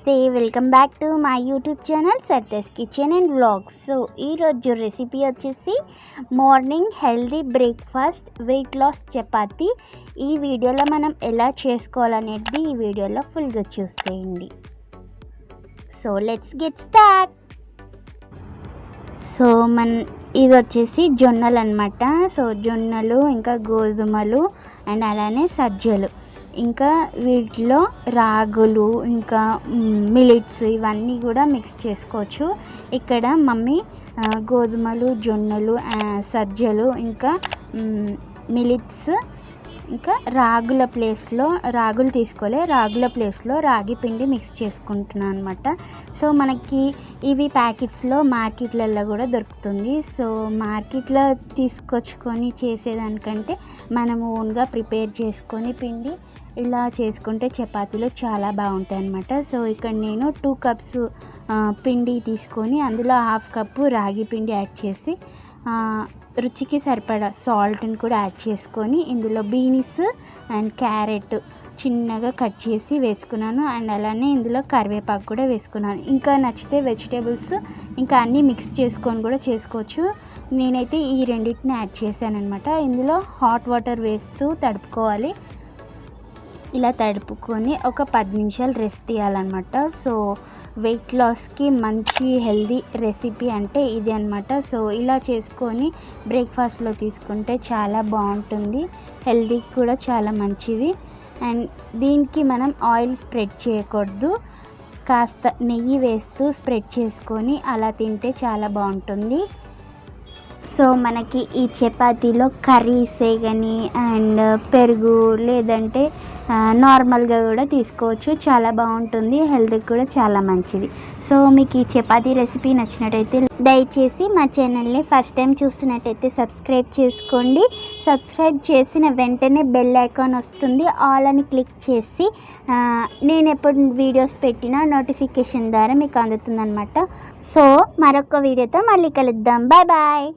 నమస్తే, welcome back to my YouTube channel Saritha's kitchen and vlogs. So ఈరోజు recipe వచ్చేసి morning healthy breakfast weight loss chapati. ఈ వీడియోలో మనం ఎలా చేసుకోవాలనేది ఈ వీడియోలో ఫుల్గా చూసేయండి. So let's get start. So ఇది వచ్చేసి జొన్నలు అనమాట. సో జొన్నలు, ఇంకా గోధుమలు అండ్ అలానే సజ్జలు, ఇంకా వీటిలో రాగులు, ఇంకా మిలిట్స్ ఇవన్నీ కూడా మిక్స్ చేసుకోవచ్చు. ఇక్కడ మమ్మీ గోధుమలు, జొన్నలు, సజ్జలు, ఇంకా మిలిట్స్, ఇంకా రాగుల ప్లేస్లో రాగి పిండి మిక్స్ చేసుకుంటున్నాను అనమాట. సో మనకి ఇవి ప్యాకెట్స్లో మార్కెట్లలో కూడా దొరుకుతుంది. సో మార్కెట్లో తీసుకొచ్చుకొని చేసేదానికంటే మనము ఓన్గా ప్రిపేర్ చేసుకొని పిండి ఇలా చేసుకుంటే చపాతీలు చాలా బాగుంటాయి అన్నమాట. సో ఇక్కడ నేను 2 కప్స్ పిండి తీసుకొని అందులో 1/2 కప్పు రాగి పిండి యాడ్ చేసి రుచికి సరిపడా సాల్ట్ని కూడా యాడ్ చేసుకొని ఇందులో బీన్స్ అండ్ క్యారెట్ చిన్నగా కట్ చేసి వేసుకున్నాను. అండ్ అలానే ఇందులో కరివేపాకు కూడా వేసుకున్నాను. ఇంకా నచ్చితే వెజిటేబుల్స్ ఇంకా అన్నీ మిక్స్ చేసుకొని కూడా చేసుకోవచ్చు. నేనైతే ఈ రెండింటిని యాడ్ చేశాను అనమాట. ఇందులో హాట్ వాటర్ వేస్తూ తడుపుకోవాలి. ఇలా తడుపుకొని ఒక 10 నిమిషాలు రెస్ట్ ఇవ్వాలన్నమాట. సో వెయిట్ లాస్కి మంచి హెల్దీ రెసిపీ అంటే ఇది అనమాట. సో ఇలా చేసుకొని బ్రేక్ఫాస్ట్లో తీసుకుంటే చాలా బాగుంటుంది, హెల్దీకి కూడా చాలా మంచిది. అండ్ దీనికి మనం ఆయిల్ స్ప్రెడ్ చేయకూడదు, కాస్త నెయ్యి వేస్తూ స్ప్రెడ్ చేసుకొని అలా తింటే చాలా బాగుంటుంది. సో మనకి ఈ చపాతీలో కర్రీసే కానీ అండ్ పెరుగు లేదంటే నార్మల్గా కూడా తీసుకోవచ్చు, చాలా బాగుంటుంది, హెల్త్కి కూడా చాలా మంచిది. సో మీకు ఈ చపాతీ రెసిపీ నచ్చినట్టయితే దయచేసి మా ఛానల్ని ఫస్ట్ టైం చూస్తున్నట్టయితే సబ్స్క్రైబ్ చేసుకోండి. సబ్స్క్రైబ్ చేసిన వెంటనే బెల్ ఐకాన్ వస్తుంది, ఆల్ అని క్లిక్ చేసి నేను ఎప్పుడు వీడియోస్ పెట్టినా నోటిఫికేషన్ ద్వారా మీకు అందుతుందన్నమాట. సో మరొక వీడియోతో మళ్ళీ కలుద్దాం. Bye bye.